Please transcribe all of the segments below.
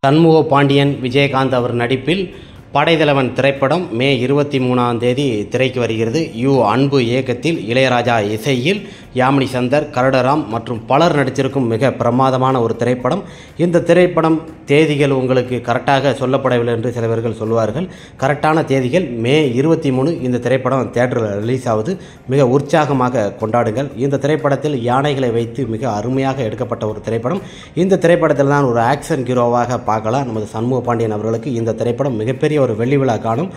சண்முக பாண்டியன், விஜயகாந்த் அவர் நடிப்பில் படைத்தலைவன் திரைப்படம் மே 23ஆம் தேதி திரைக்கு வருகிறது. அன்பு இயக்கத்தில், இளையராஜா இசையில், யாமினி சந்தர், கருடராம் மற்றும் பலர் நடித்திருக்கும் மிக பிரமாதமான ஒரு திரைப்படம். இந்த திரைப்படம் தேதிகள் உங்களுக்கு கரெக்டாக சொல்லப்படவில்லை என்று சிலவர்கள் சொல்வார்கள். கரெக்டான தேதிகள் மே 23 இந்த திரைப்படம் தியேட்டரில் ரிலீஸ் ஆகுது. மிக உற்சாகமாக கொண்டாடுங்கள். இந்த திரைப்படத்தில் யானைகளை வைத்து மிக அருமையாக எடுக்கப்பட்ட ஒரு திரைப்படம். இந்த திரைப்படத்தில் தான் ஒரு ஆக்ஷன் ஹீரோவாக பார்க்கலாம் நமது சண்முக பாண்டியன் அவர்களுக்கு. இந்த திரைப்படம் மிகப்பெரிய ஒரு வெள்ளி விழா காணும்.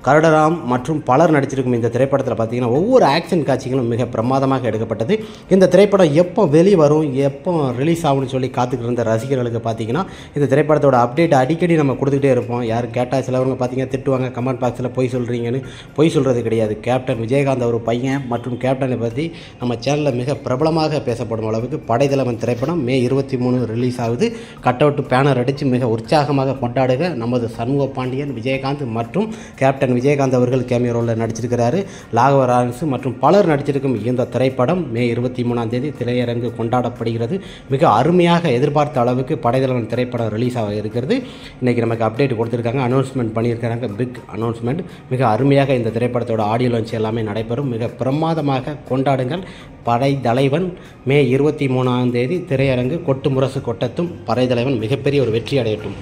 கருடராம் மற்றும் பலர் நடிச்சிருக்கும் இந்த திரைப்படத்தில் பார்த்தீங்கன்னா ஒவ்வொரு ஆக்ஷன் காட்சிகளும் மிக பிரமாதமாக எடுக்கப்பட்டது. இந்த திரைப்படம் எப்போ வெளியே வரும், எப்போ ரிலீஸ் ஆகும்னு சொல்லி காத்துக்கிட்டு இருந்த ரசிகர்களுக்கு பார்த்தீங்கன்னா இந்த திரைப்படத்தோட அப்டேட் அடிக்கடி நம்ம கொடுத்துக்கிட்டே இருப்போம். யாரும் கேட்டால் சிலவங்க பார்த்தீங்கன்னா திட்டுவாங்க, கமெண்ட் பாக்ஸில் பொய் சொல்கிறீங்கன்னு. பொய் சொல்கிறது கிடையாது. கேப்டன் விஜயகாந்த் அவர் பையன் மற்றும் கேப்டனை பற்றி நம்ம சேனலில் மிக பிரபலமாக பேசப்படும் அளவுக்கு படைத்தலைவன் திரைப்படம் மே 23 ரிலீஸ் ஆகுது. கட் அவுட் பேனர் அடித்து மிக உற்சாகமாக கொண்டாடுக. நமது சண்முக பாண்டியன், விஜயகாந்த் மற்றும் கேப்டன் விஜயகாந்த் அவர்கள் கேமியோ ரோலில் நடிச்சிருக்கிறாரு. லாகவரான்ஸ் மற்றும் பலர் நடிச்சிருக்கும் இந்த திரைப்படம் மே 23ஆம் தேதி திரையரங்கு கொண்டாடப்படுகிறது. மிக அருமையாக எதிர்பார்த்த அளவுக்கு படைத்தலைவன் திரைப்படம் ரிலீஸ் ஆக இருக்கிறது. இன்றைக்கி நமக்கு அப்டேட் கொடுத்துருக்காங்க, அனௌன்ஸ்மெண்ட் பண்ணியிருக்கிறாங்க. Big announcement. மிக அருமையாக இந்த திரைப்படத்தோட ஆடியோ லான்ச் எல்லாமே நடைபெறும். மிக பிரமாதமாக கொண்டாடுங்கள். படைத்தலைவன் மே 23ஆம் தேதி திரையரங்கு கொட்டு முரசு கொட்டத்தும். படைத்தலைவன் மிகப்பெரிய ஒரு வெற்றி அடையட்டும்.